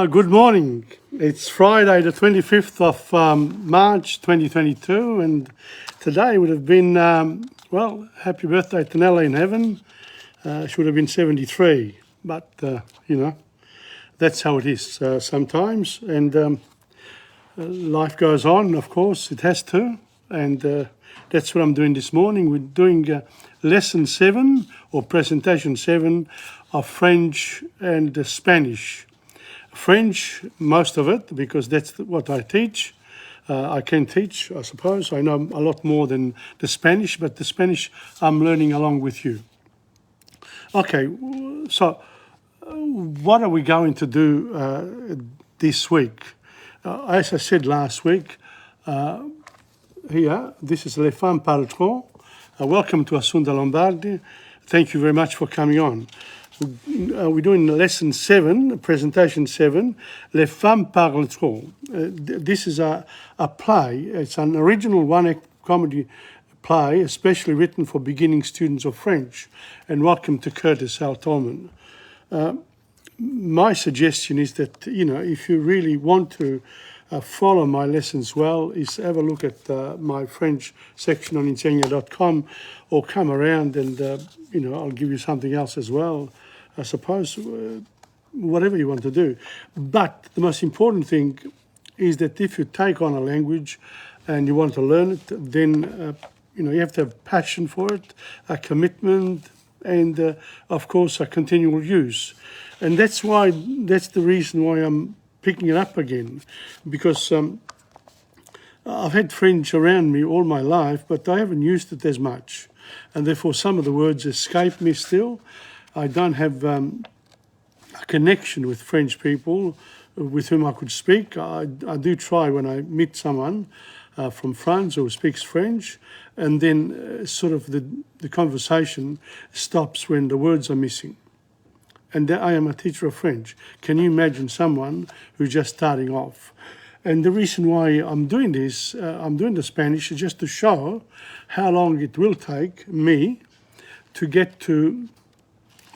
Good morning. It's Friday, the 25th of March 2022, and today would have been, well, happy birthday to Nella in heaven. She would have been 73, but, that's how it is sometimes, and life goes on, of course, it has to, and that's what I'm doing this morning. We're doing lesson 7, or presentation 7, of French and Spanish. French, most of it, because that's what I teach. I can teach, I suppose. I know a lot more than the Spanish, but the Spanish I'm learning along with you. Okay, so what are we going to do this week? As I said last week, here, this is Les Femmes Parleront. Welcome to Assunta Lombardi. Thank you very much for coming on. We're doing lesson 7, presentation 7, Les Femmes Parleront. This is a play. It's an original one-act comedy play, especially written for beginning students of French. And welcome to Curtis L. Tolman. My suggestion is that, if you really want to follow my lessons well, is have a look at my French section on insegna.com, or come around and, I'll give you something else as well. I suppose, whatever you want to do. But the most important thing is that if you take on a language and you want to learn it, then, you have to have passion for it, a commitment, and, of course, a continual use. And that's the reason why I'm picking it up again, because I've had French around me all my life, but I haven't used it as much. And therefore, some of the words escape me still. I don't have a connection with French people with whom I could speak. I do try when I meet someone from France who speaks French, and then sort of the conversation stops when the words are missing. And I am a teacher of French. Can you imagine someone who's just starting off? And the reason why I'm doing this, I'm doing the Spanish, is just to show how long it will take me to get to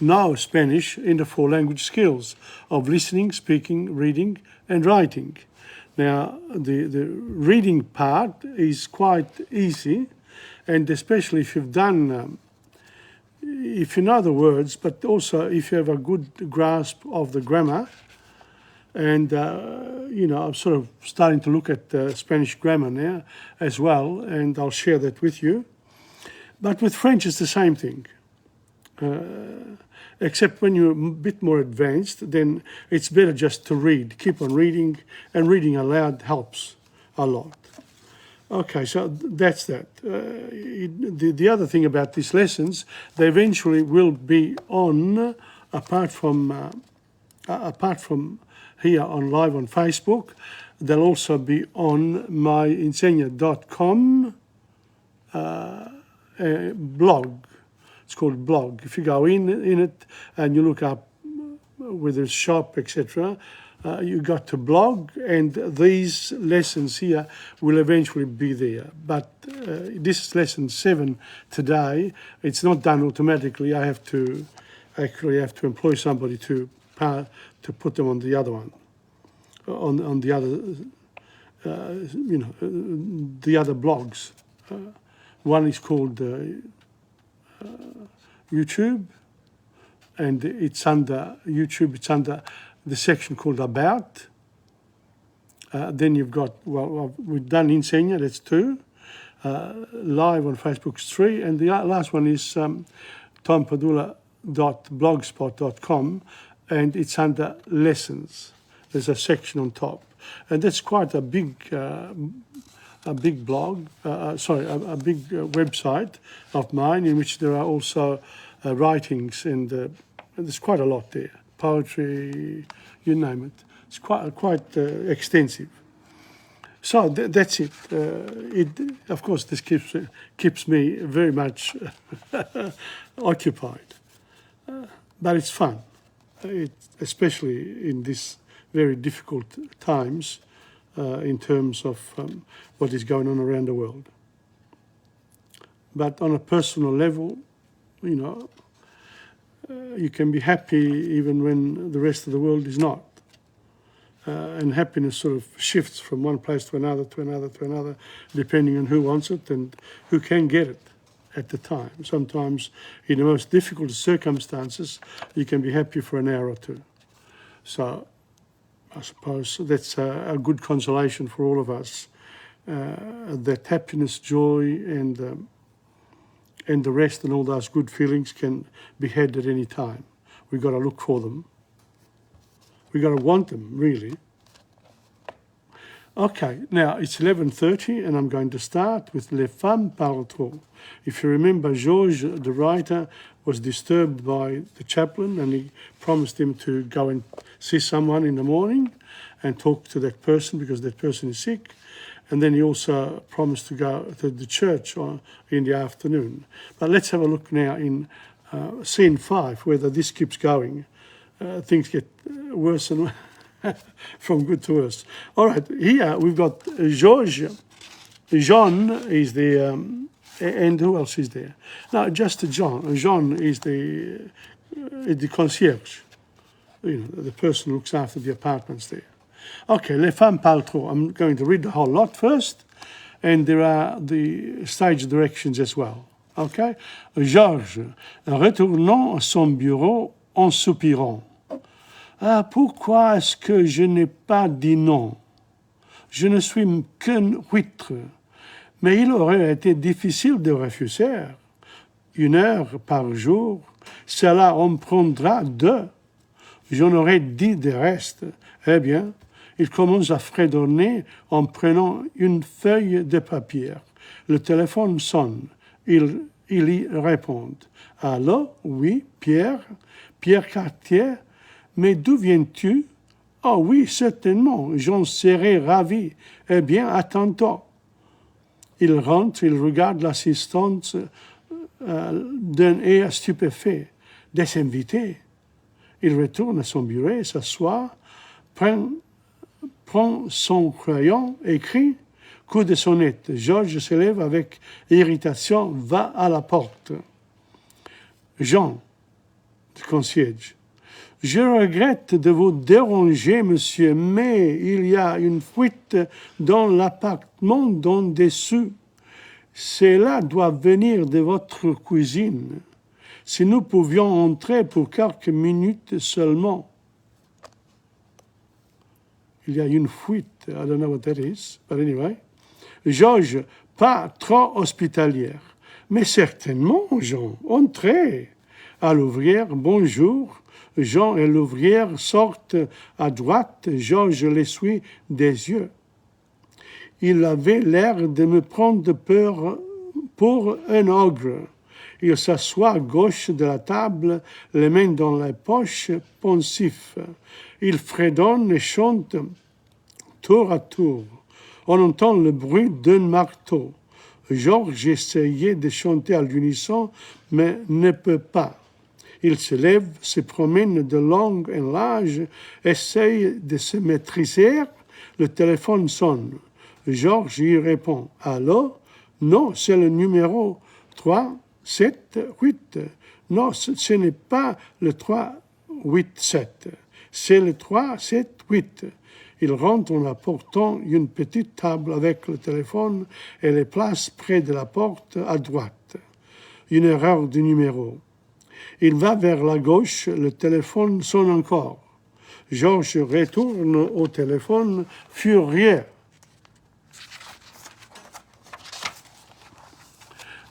know Spanish in the 4 language skills of listening, speaking, reading, and writing. Now, the reading part is quite easy, and especially if you've done, if you know the words, but also if you have a good grasp of the grammar. And, I'm sort of starting to look at Spanish grammar now as well, and I'll share that with you. But with French, it's the same thing. Except when you're a bit more advanced, then it's better just to read. Keep on reading, and reading aloud helps a lot. Okay, so that's that. The other thing about these lessons, they eventually will be on, apart from here on live on Facebook, they'll also be on my insegna.com blog. It's called blog. If you go in it and you look up whether it's shop, etc., you got to blog, and these lessons here will eventually be there. But this is lesson 7 today. It's not done automatically. I have to employ somebody to put them on the other one, on the other, the other blogs. One is called YouTube, and it's under YouTube, it's under the section called About. Then you've got, we've done Insegna, that's 2. Live on Facebook is 3, and the last one is TomPadulaTV.blogspot.com, and it's under Lessons. There's a section on top, and that's quite a big blog, a big website of mine, in which there are also writings, and there's quite a lot there. Poetry, you name it. It's quite extensive. So that's it. Of course, this keeps me very much occupied, but it's fun, especially in these very difficult times. In terms of what is going on around the world. But on a personal level, you can be happy even when the rest of the world is not. and happiness sort of shifts from one place to another, depending on who wants it and who can get it at the time. Sometimes, in the most difficult circumstances, you can be happy for an hour or two. So, I suppose that's a good consolation for all of us, that happiness, joy, and the rest and all those good feelings can be had at any time. We've got to look for them. We've got to want them, really. Okay, now it's 11:30 and I'm going to start with Les femmes parlent trop. If you remember, Georges, the writer, was disturbed by the chaplain and he promised him to go and see someone in the morning and talk to that person because that person is sick. And then he also promised to go to the church in the afternoon. But let's have a look now in scene 5, whether this keeps going. Things get worse and from good to worse. All right, here we've got Georges. Jean is the, and who else is there? No, just Jean. Jean is the concierge. You know, the person who looks after the apartments there. Okay, les femmes parlent trop. I'm going to read the whole lot first, and there are the stage directions as well. Okay? Georges, retournant à son bureau en soupirant. Ah, pourquoi est-ce que je n'ai pas dit non? Je ne suis qu'un huître. Mais il aurait été difficile de refuser. 1 heure par jour, cela en prendra 2. J'en aurais dit de reste. Eh bien, il commence à fredonner en prenant une feuille de papier. Le téléphone sonne. Il y répond. Allô? Oui, Pierre? Pierre Cartier? Mais d'où viens-tu? Oh oui, certainement, j'en serais ravi. Eh bien, à tantôt. Il rentre, il regarde l'assistante d'un air stupéfait. Des invités. Il retourne à son bureau, s'assoit, prend son crayon, écrit, coup de sonnette. Georges se lève avec irritation, va à la porte. Jean, le concierge. Je regrette de vous déranger, monsieur, mais il y a une fuite dans l'appartement d'en dessous. Cela doit venir de votre cuisine. Si nous pouvions entrer pour quelques minutes seulement. Il y a une fuite. I don't know what that is, but anyway. Georges, pas trop hospitalière. Mais certainement, Jean, entrez. À l'ouvrière, bonjour. Jean et l'ouvrière sortent à droite. Georges les suit des yeux. Il avait l'air de me prendre peur pour un ogre. Il s'assoit à gauche de la table, les mains dans les poches, pensif. Il fredonne et chante tour à tour. On entend le bruit d'un marteau. Georges essayait de chanter à l'unisson, mais ne peut pas. Il se lève, se promène de long en large, essaye de se maîtriser. Le téléphone sonne. Georges y répond. Allô? Non, c'est le numéro 3, 7, 8. Non, ce n'est pas le 3, 8, 7. C'est le 3, 7, 8. Il rentre en apportant une petite table avec le téléphone et les place près de la porte à droite. Une erreur du numéro. Il va vers la gauche, le téléphone sonne encore. Georges retourne au téléphone, furieux.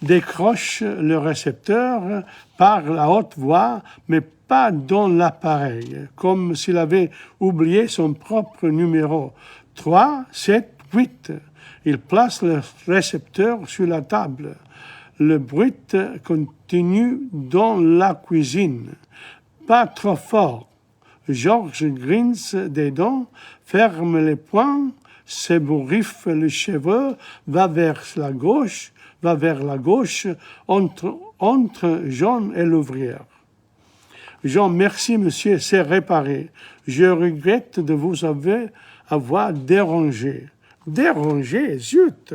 Décroche le récepteur, parle à haute voix, mais pas dans l'appareil, comme s'il avait oublié son propre numéro. 3, 7, 8. Il place le récepteur sur la table. Le bruit continue dans la cuisine. Pas trop fort. Georges grince des dents, ferme les poings, s'ébouriffe les cheveux, va vers la gauche, entre Jean et l'ouvrière. Jean, merci monsieur, c'est réparé. Je regrette de vous avoir dérangé. Dérangé, zut!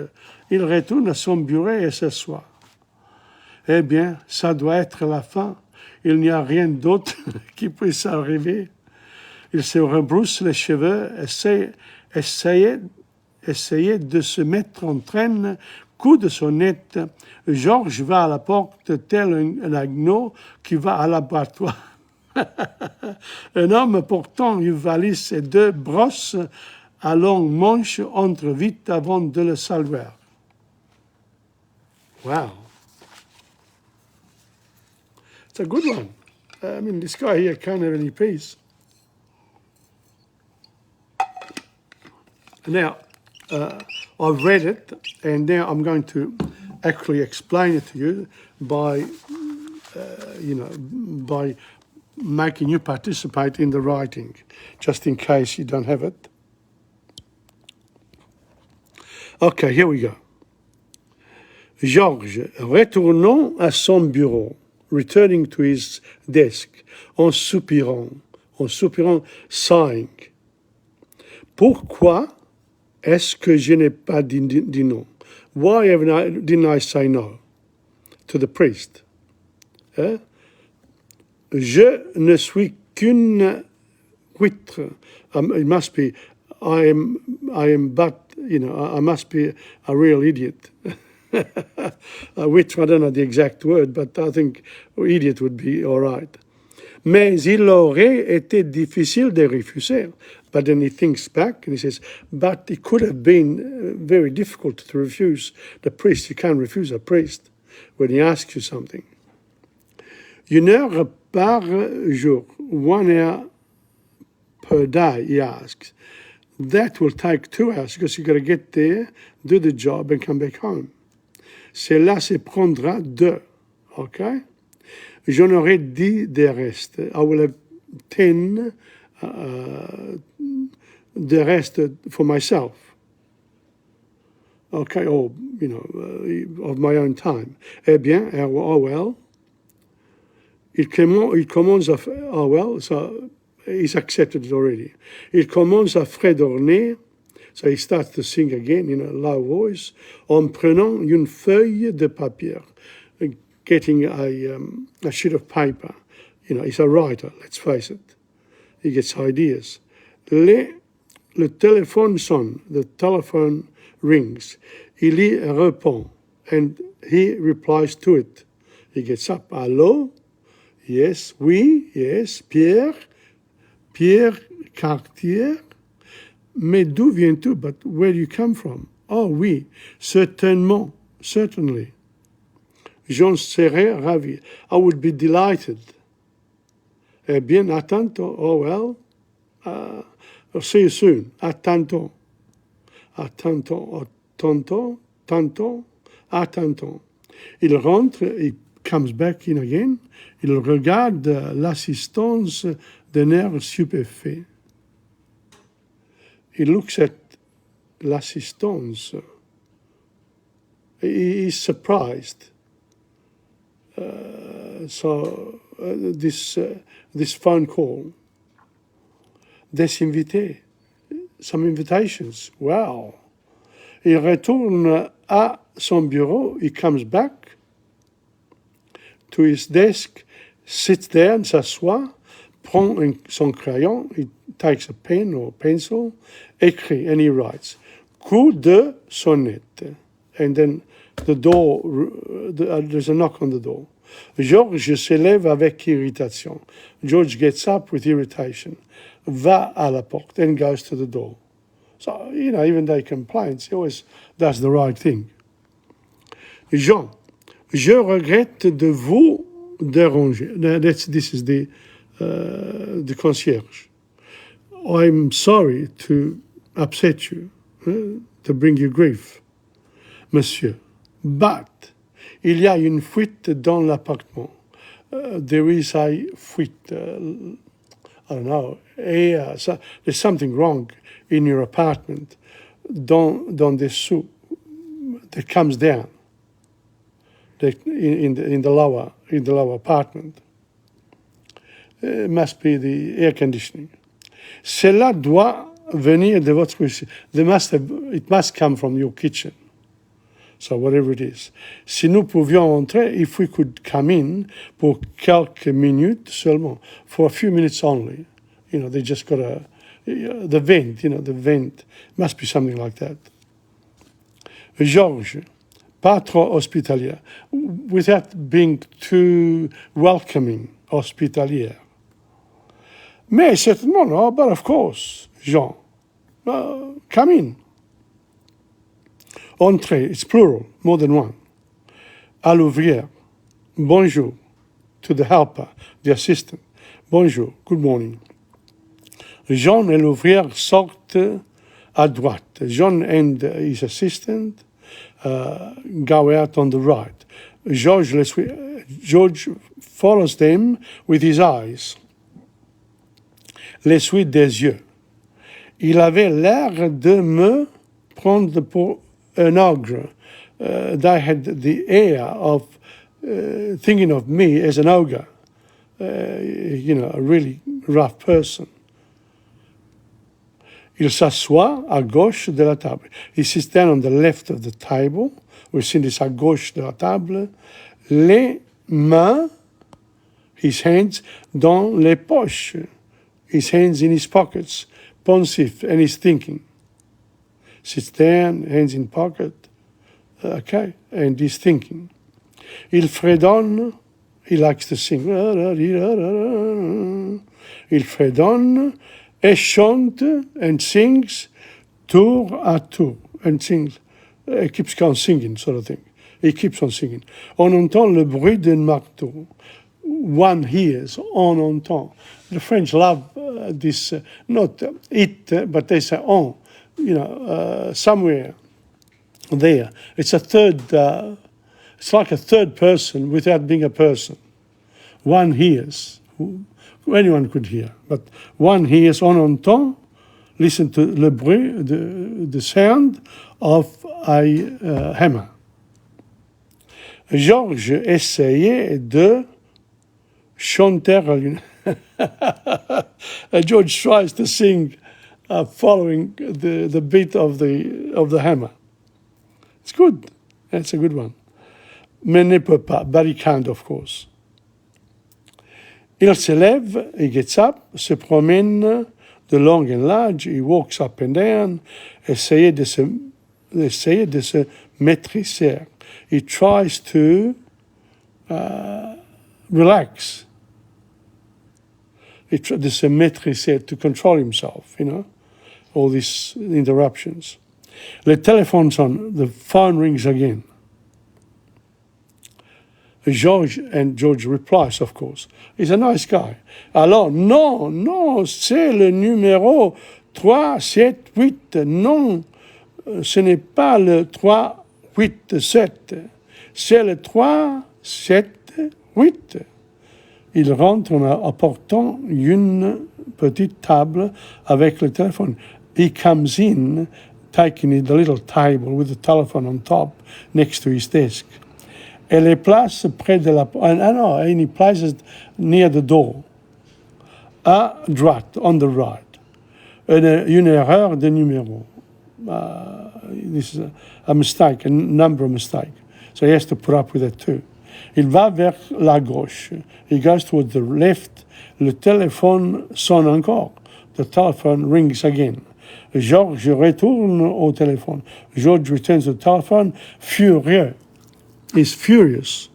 Il retourne à son bureau et s'assoit. Eh bien, ça doit être la fin. Il n'y a rien d'autre qui puisse arriver. Il se rebrousse les cheveux, essayait de se mettre en traîne, coup de sonnette. Georges va à la porte tel un agneau qui va à l'abattoir. Un homme portant une valise et 2 brosses à longue manche entre vite avant de le saluer. Wow. It's a good one. I mean, this guy here can't have any peace. Now, I've read it, and now I'm going to actually explain it to you by, by making you participate in the writing, just in case you don't have it. Okay, here we go. Georges, retournant à son bureau, returning to his desk, en soupirant, sighing. Pourquoi est-ce que je n'ai pas dit non? Why didn't I say no to the priest? Je ne suis qu'une huître. It must be, I am but, I must be a real idiot. Which I don't know the exact word, but I think idiot would be all right. Mais il aurait été difficile de refuser. But then he thinks back and he says, but it could have been very difficult to refuse the priest. You can't refuse a priest when he asks you something. 1 heure par jour, 1 hour per day, he asks. That will take 2 hours because you've got to get there, do the job and come back home. Cela se prendra 2, okay? J'en aurai 10 de reste. I will have 10 the rest for myself. Okay, or, of my own time. Eh bien, oh well. Il commence à... Oh well, so he's accepted it already. Il commence à fredonner. So he starts to sing again in a low voice, en prenant une feuille de papier, getting a sheet of paper. He's a writer, let's face it. He gets ideas. Le téléphone sonne, the telephone rings. Il y répond, and he replies to it. He gets up. Allô? Yes, oui, yes, Pierre Cartier. Mais d'où viens-tu? But where do you come from? Oh oui, certainement, certainly. J'en serais ravi. I would be delighted. Eh bien, à tantôt. Oh well, see you soon. À tantôt. À tantôt. Tantôt. À tantôt. Il rentre, he comes back in again. Il regarde l'assistance d'un air stupéfait. He looks at l'assistance. He is surprised. This phone call. Des invités. Some invitations. Wow. Il retourne à son bureau. He comes back to his desk, sits there and s'assoit, prend son crayon, he takes a pen or pencil, écrit, and he writes, coup de sonnette. And then the door, there's a knock on the door. Georges se lève avec irritation. George gets up with irritation, va à la porte, and goes to the door. So, even though he complains, he always does the right thing. Jean, je regrette de vous déranger. This is the concierge. I'm sorry to upset you, to bring you grief, monsieur. But il y a une fuite dans l'appartement. There is a fuite. I don't know. So there's something wrong in your apartment. Dans dessous, that comes down. In the lower apartment. It must be the air conditioning. Cela doit venir de votre cuisine. It must come from your kitchen. So whatever it is. Si nous pouvions entrer, if we could come in pour quelques minutes seulement, for a few minutes only. They just got the vent, the vent. Must be something like that. Georges, pas trop hospitalier, without being too welcoming, hospitalier. Mais certainement, no, but of course, Jean, come in. Entrez, it's plural, more than one. À l'ouvrière, bonjour. To the helper, the assistant, bonjour, good morning. Jean et l'ouvrière sortent à droite. Jean and his assistant go out on the right. George follows them with his eyes. Les suit des yeux. Il avait l'air de me prendre pour un ogre. They had the air of thinking of me as an ogre, a really rough person. Il s'assoit à gauche de la table. He sits down on the left of the table. We've seen this à gauche de la table. Les mains, his hands, dans les poches. His hands in his pockets. Pensif, and he's thinking. Sits down, hands in pocket. Okay, and he's thinking. Il fredonne, he likes to sing. Il fredonne, et chante and sings tour à tour. And sings, he keeps on singing, sort of thing. He keeps on singing. On entend le bruit d'un marteau. One hears, on entend. The French love this, not it, but they say on, somewhere there. It's a third, it's like a third person without being a person. One hears. Anyone could hear, but one hears, on entend, listen to le bruit, the sound of a hammer. Georges essayait de chanter. George tries to sing following the beat of the hammer. It's good. That's a good one. Mais ne peut pas, but he can't, of course. Il se lève, he gets up, se promène de long and large, he walks up and down, essayer de se maîtriser. He tries to relax. He tries de se maîtriser, to control himself, all these interruptions. Le téléphone's on, the phone rings again. George replies, of course. He's a nice guy. Alors, non, c'est le numéro 378. Non, ce n'est pas le 387. C'est le 378. Il rentre en apportant une petite table avec le téléphone. He comes in, taking the little table with the telephone on top next to his desk. Elle les place près de la... and he places it near the door. À droite, on the right. Une erreur de numéro. This is a mistake, a number mistake. So he has to put up with it too. Il va vers la gauche. He goes towards the left. Le téléphone sonne encore. The telephone rings again. Georges retourne au téléphone. George returns to the telephone, furieux. He's furious.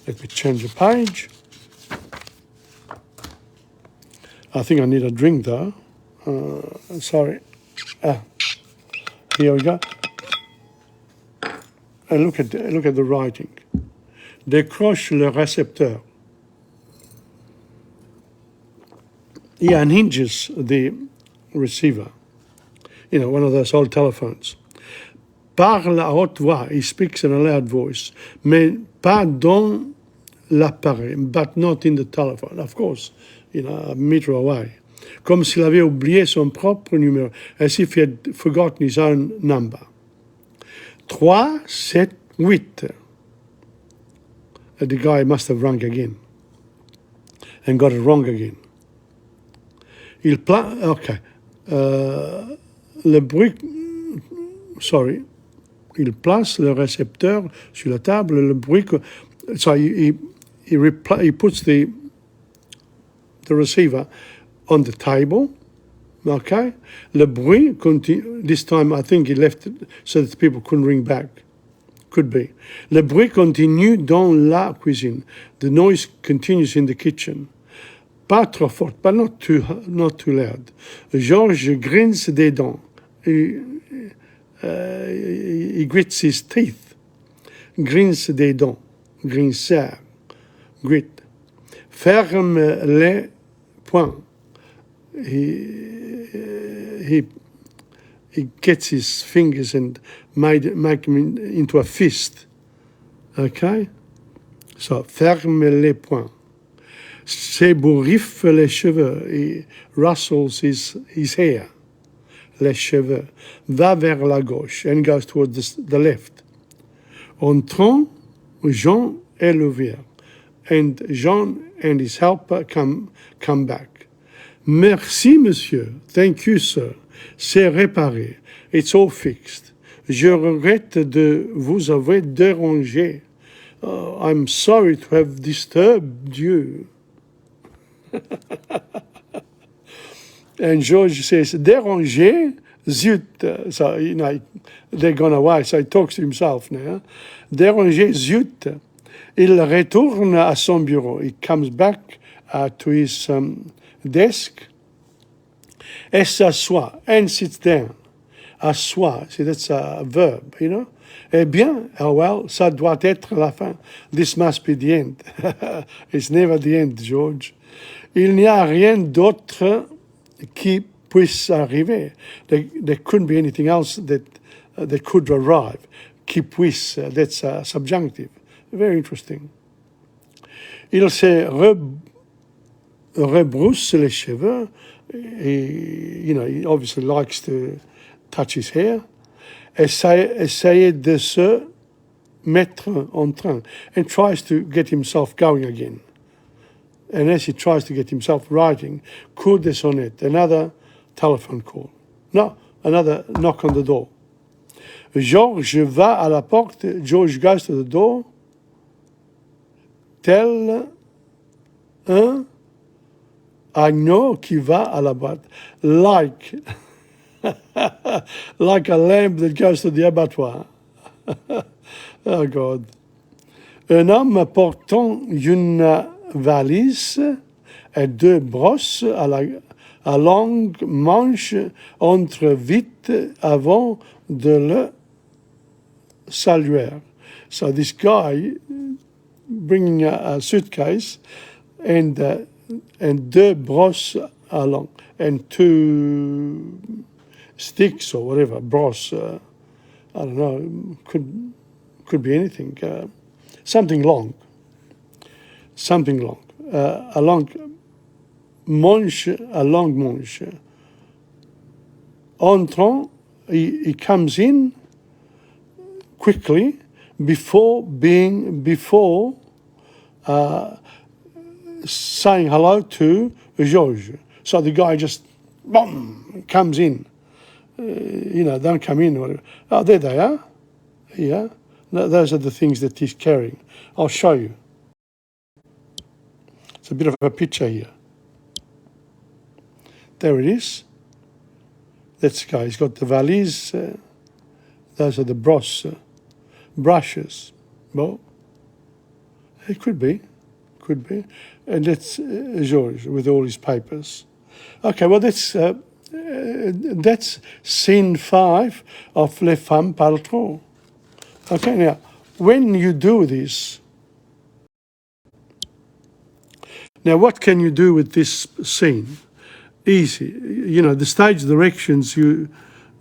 Let me change the page. I think I need a drink though. Sorry. Here we go. And look at the writing. Décroche le récepteur. He unhinges the receiver. One of those old telephones. Parle à haute voix. He speaks in a loud voice. Mais pas dans l'appareil, but not in the telephone. Of course, a meter away. Comme s'il avait oublié son propre numéro. As if he had forgotten his own number. 378. The guy must have rung again. And got it wrong again. Okay. Le bruit... Sorry. Il place le récepteur sur la table. Le bruit... So he puts the the receiver on the table. Okay? Le bruit continue. This time I think he left it so that people couldn't ring back. Could be. Le bruit continue dans la cuisine. The noise continues in the kitchen. Pas trop fort, but not too loud. Georges grince des dents. He grits his teeth. Grince des dents. Grincer. Grit. Ferme les poings. He gets his fingers and make them into a fist. Okay? So, ferme les poings. S'ébouriffe les cheveux. He rustles his hair. Les cheveux. Va vers la gauche and goes towards the left. Entrant, Jean et Louvière. And Jean and his helper come back. Merci, monsieur. Thank you, sir. C'est réparé. It's all fixed. Je regrette de vous avoir dérangé. I'm sorry to have disturbed you. And George says, déranger, zut. So, they're gone away, so he talks to himself now. Déranger, zut. Il retourne à son bureau. He comes back to his desk. Et s'assoit, and sits down. Assoit, see, that's a verb, Eh bien, oh well, ça doit être la fin. This must be the end. It's never the end, George. Il n'y a rien d'autre qui puisse arriver. There couldn't be anything else that could arrive. Qui puisse, that's subjunctive. Very interesting. Il se rebrousse les cheveux. He obviously likes to touch his hair. Essayer de se mettre en train, and tries to get himself going again. And as he tries to get himself writing, coup de sonnette, another telephone call. No, another knock on the door. Georges va à la porte. George goes to the door. Tel un agneau qui va à la boîte. Like a lamb that goes to the abattoir. Oh, God. Un homme portant une valise et deux brosses à longue manche entre vite avant de le saluer. So this guy bringing a suitcase and deux brosses along and two sticks or whatever, brosse, I don't know, could be anything, something long. A long manche. Entrant, he comes in quickly before saying hello to Georges. So the guy just, boom, comes in. Don't come in. Or, oh, there they are. Yeah. No, those are the things that he's carrying. I'll show you. It's a bit of a picture here. There it is. That's the guy. He's got the valise. Those are the brushes. Well, it could be. And that's Georges with all his papers. Okay, well, that's scene 5 of Les Femmes Parlent Trop. Okay, now, when you do this, now what can you do with this scene? Easy. The stage directions you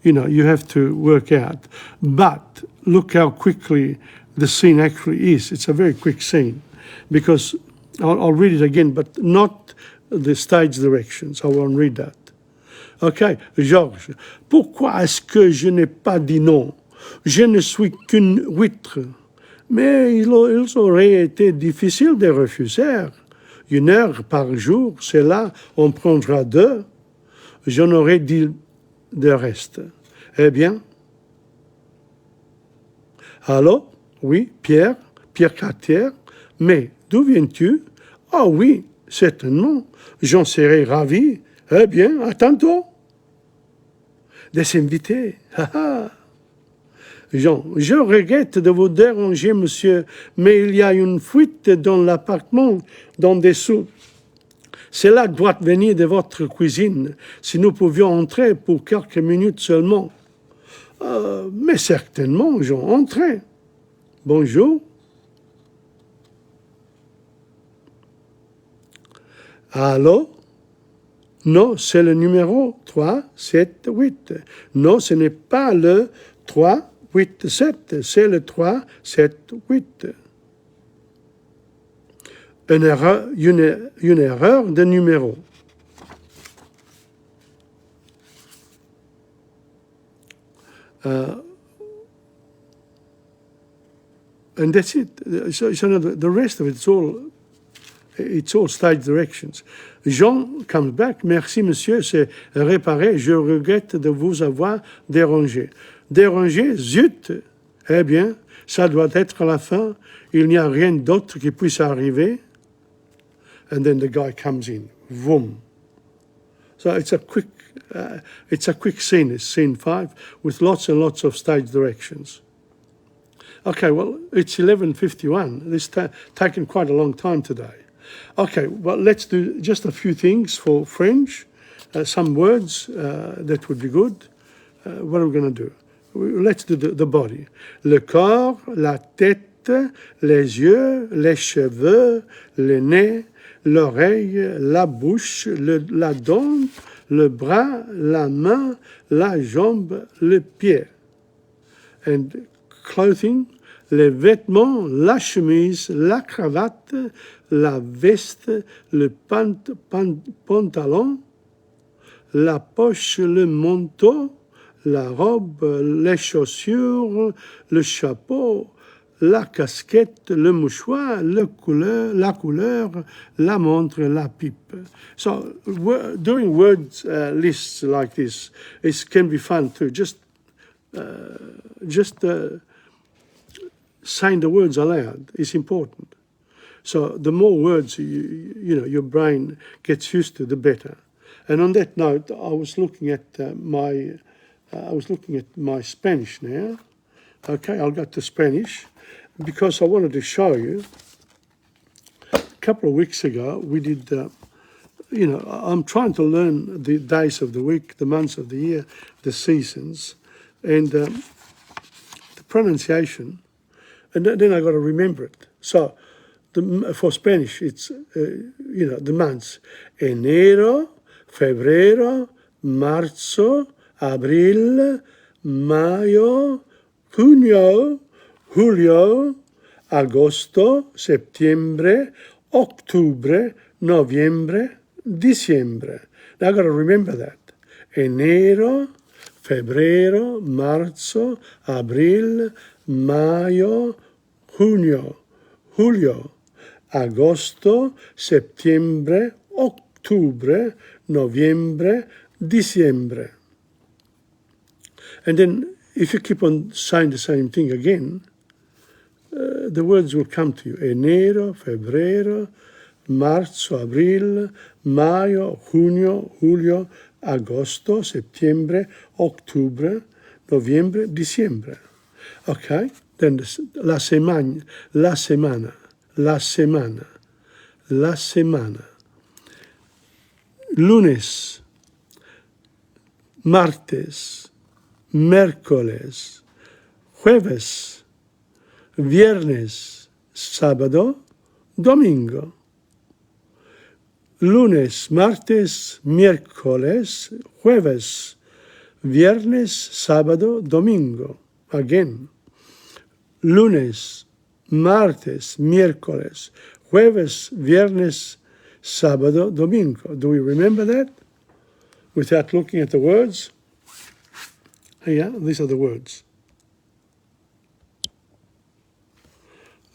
have to work out. But look how quickly the scene actually is. It's a very quick scene because I'll read it again, but not the stage directions. I won't read that. Okay, Georges, pourquoi est-ce que je n'ai pas dit non? Je ne suis qu'une huître. Mais il aurait été difficile de refuser. 1 heure par jour, c'est là, on prendra 2. J'en aurais dit de reste. Eh bien? Allô? Oui, Pierre Cartier. Mais d'où viens-tu? Ah oui, certainement, j'en serais ravi. Eh bien, à tantôt. Des invités. Jean, je regrette de vous déranger, monsieur, mais il y a une fuite dans l'appartement, d'en dessous. Cela doit venir de votre cuisine. Si nous pouvions entrer pour quelques minutes seulement. Mais certainement, Jean, entrez. Bonjour. Allô? Non, c'est le numéro 378. Non, ce n'est pas le 387, c'est le 378. Une erreur de numéro. And that's it. So the rest of it's all stage directions. Jean comes back. Merci, monsieur, c'est réparé. Je regrette de vous avoir dérangé. Dérangé, zut. Eh bien, ça doit être la fin. Il n'y a rien d'autre qui puisse arriver. And then the guy comes in. Vroom. So it's a quick scene. It's scene 5 with lots and lots of stage directions. Okay, well, it's 11:51. This taken quite a long time today. Okay, well, let's do just a few things for French, some words that would be good. What are we going to do? Let's do the body. Le corps, la tête, les yeux, les cheveux, le nez, l'oreille, la bouche, la dent, le bras, la main, la jambe, le pied. And clothing, les vêtements, la chemise, la cravate, la veste, le pantalon, la poche, le manteau, la robe, les chaussures, le chapeau, la casquette, le mouchoir, la couleur, la montre, la pipe. So doing words lists like this, it can be fun too. Just saying the words aloud is important. So the more words your brain gets used to, the better. And on that note, I was looking at my Spanish now. Okay, I'll go to Spanish because I wanted to show you. A couple of weeks ago, we did. I'm trying to learn the days of the week, the months of the year, the seasons, and the pronunciation. And then I got to remember it. So, for Spanish, it's, the months. Enero, febrero, marzo, abril, mayo, junio, julio, agosto, septiembre, octubre, noviembre, diciembre. Now I got to remember that. Enero, febrero, marzo, abril, mayo, junio, julio, agosto, septiembre, octubre, noviembre, diciembre. And then if you keep on saying the same thing again, the words will come to you. Enero, febrero, marzo, abril, mayo, junio, julio, agosto, septiembre, octubre, noviembre, diciembre. Okay, then la semana, lunes, martes, miércoles, jueves, viernes, sábado, domingo. Lunes, martes, miércoles, jueves, viernes, sábado, domingo. Again. Lunes, martes, miércoles, jueves, viernes, sábado, domingo. Do we remember that? Without looking at the words? Yeah, these are the words.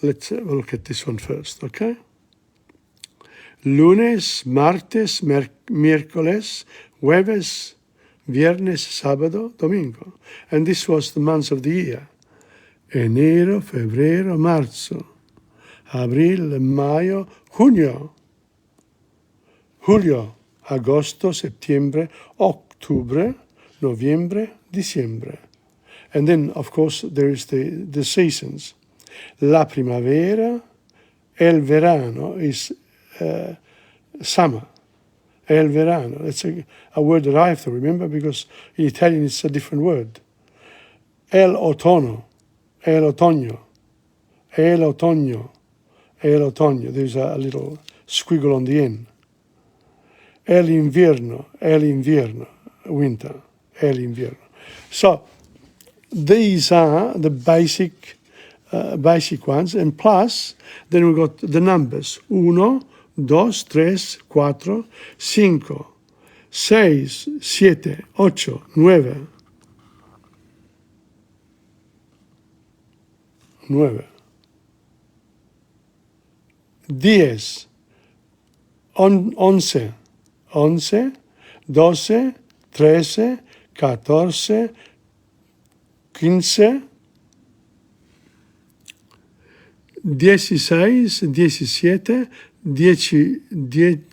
Let's have a look at this one first, okay? Lunes, martes, miércoles, jueves, viernes, sábado, domingo. And this was the months of the year. Enero, febrero, marzo, abril, mayo, junio. julio, agosto, septiembre, octubre, noviembre, diciembre. And then, of course, there is the seasons. La primavera, el verano is summer. El verano. It's a word that I have to remember because in Italian it's a different word. El otoño, el otoño, el otoño, el otoño. There's a little squiggle on the end. El invierno, winter, el invierno. So these are the basic ones, and plus then we got the numbers: 1, 2, 3, 4, 5, 6, 7, 8, 9. 9, 10, 11, 11, 12, 13, 14, 15, 16, 17, 18, 19,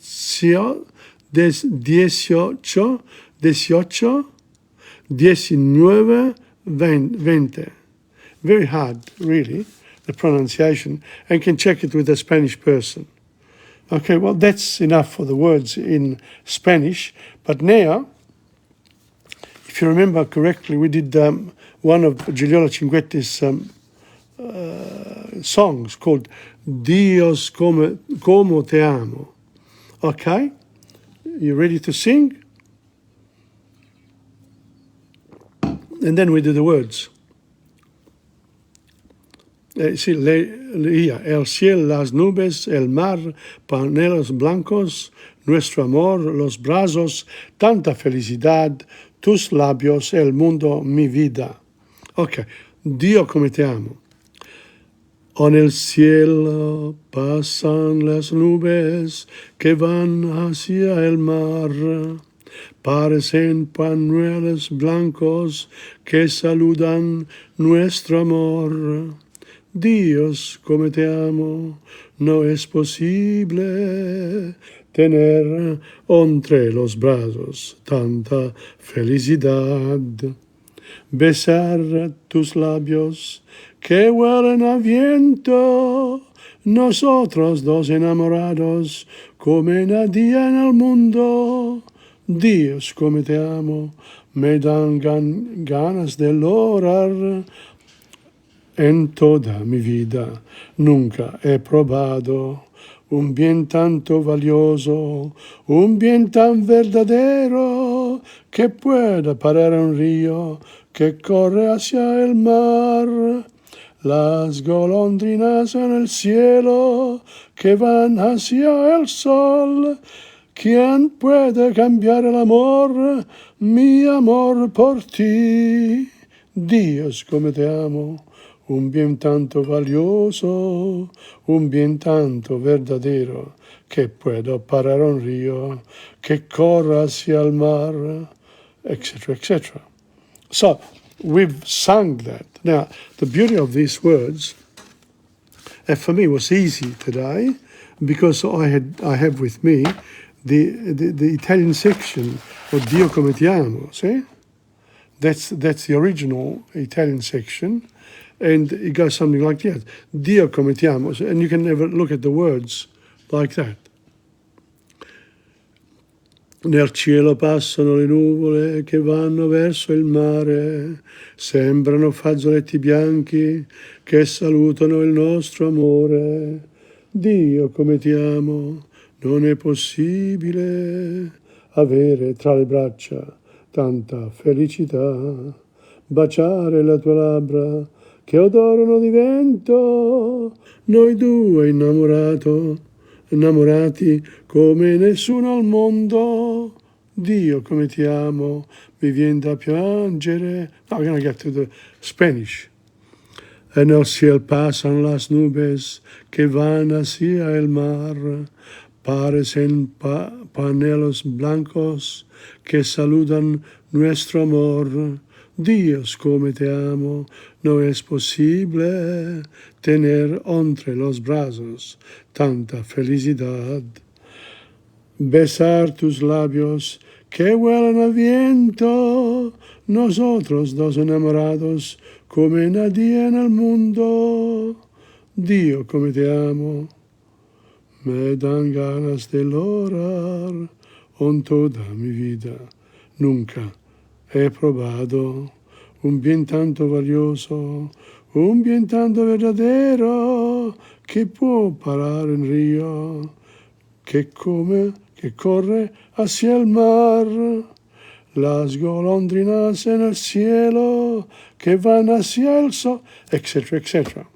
20. Very hard, really, the pronunciation, and can check it with a Spanish person. Okay, well, that's enough for the words in Spanish. But now, if you remember correctly, we did one of Giuliola Cinquetti's songs called Dios como te amo. Okay? You ready to sing? And then we do the words. Sí, el cielo, las nubes, el mar, paneles blancos, nuestro amor, los brazos, tanta felicidad, tus labios, el mundo, mi vida. Ok, Dio come te amo. En el cielo pasan las nubes que van hacia el mar. Parecen pañuelos blancos que saludan nuestro amor. Dios, como te amo, no es posible tener entre los brazos tanta felicidad. Besar tus labios que huelen a viento, nosotros dos enamorados como nadie en el mundo. Dios, como te amo, me dan ganas de llorar. En toda mi vida nunca he probado un bien tanto valioso, un bien tan verdadero que pueda parar un río que corre hacia el mar. Las golondrinas en el cielo que van hacia el sol. ¿Quién puede cambiar el amor, mi amor por ti? Dios, como te amo. Un bien tanto valioso, un bien tanto verdadero, que puedo parar un río, que corra hacia el mar, etc., etc. So, we've sung that. Now, the beauty of these words, for me, was easy today, because I have with me the Italian section of Dio come ti amo, see? That's the original Italian section. And it goes something like that. Dio come ti amo. And you can never look at the words like that. Nel cielo passano le nuvole che vanno verso il mare, sembrano fazzoletti bianchi che salutano il nostro amore. Dio come ti amo, non è possibile avere tra le braccia tanta felicità, baciare le tue labbra che odorano di vento, noi due innamorati come nessuno al mondo. Dio come ti amo, mi viene da piangere. Now we're going to get to the Spanish. En el cielo pasan las nubes que van hacia el mar, parecen panelos blancos que saludan nuestro amor. Dios, como te amo, no es posible tener entre los brazos tanta felicidad. besar tus labios que huelen al viento, nosotros dos enamorados come nadie en el mundo. Dio, come te amo, me dan ganas de llorar con toda mi vida. Nunca he probado un bien tanto valioso, un bien tanto verdadero, que può parar en río, que corre hacia el mar. Las golondrinas en el cielo que van hacia el sol, etc., etc.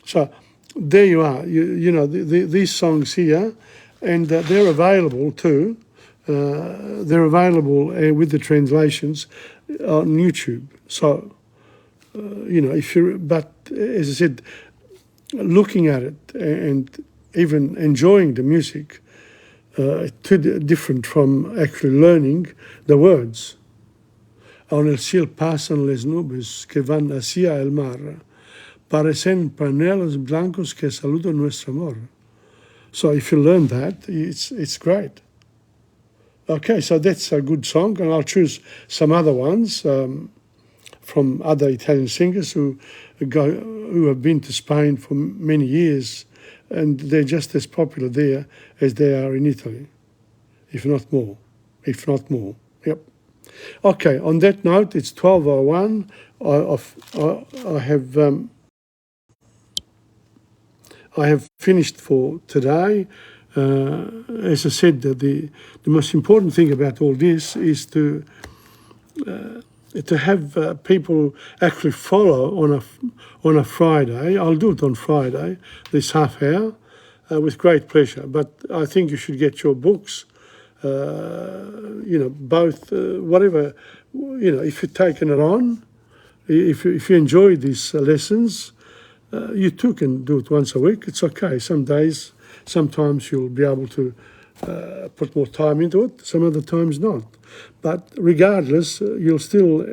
So there you are. You know, these songs here, and they're available too. They're available with the translations on YouTube. So, you know, but as I said, looking at it and even enjoying the music, too different from actually learning the words. En el cielo pasan las nubes que van hacia el mar, parecen paneles blancos que saludan nuestro amor. So if you learn that, it's great. Okay, so that's a good song, and I'll choose some other ones from other Italian singers who have been to Spain for many years, and they're just as popular there as they are in Italy, if not more. Yep. Okay, on that note, it's 12:01. I have finished for today. As I said, the most important thing about all this is to have people actually follow on a Friday. I'll do it on Friday, this half hour, with great pleasure. But I think you should get your books. You know, both whatever. You know, if you've taken it on, if you enjoy these lessons, you too can do it once a week. It's okay. Sometimes you'll be able to put more time into it. Some other times not. But regardless, you'll still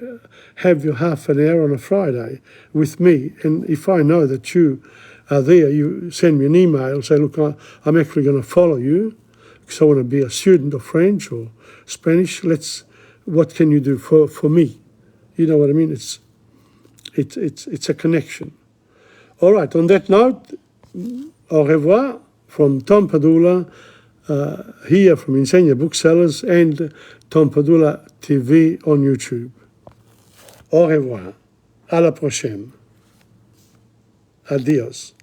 have your half an hour on a Friday with me. And if I know that you are there, you send me an email, say, look, I'm actually going to follow you because I want to be a student of French or Spanish. What can you do for me? You know what I mean? It's a connection. All right, on that note, au revoir from Tom Padula, here from Insegna Booksellers and TomPadulaTV on YouTube. Au revoir. À la prochaine. Adios.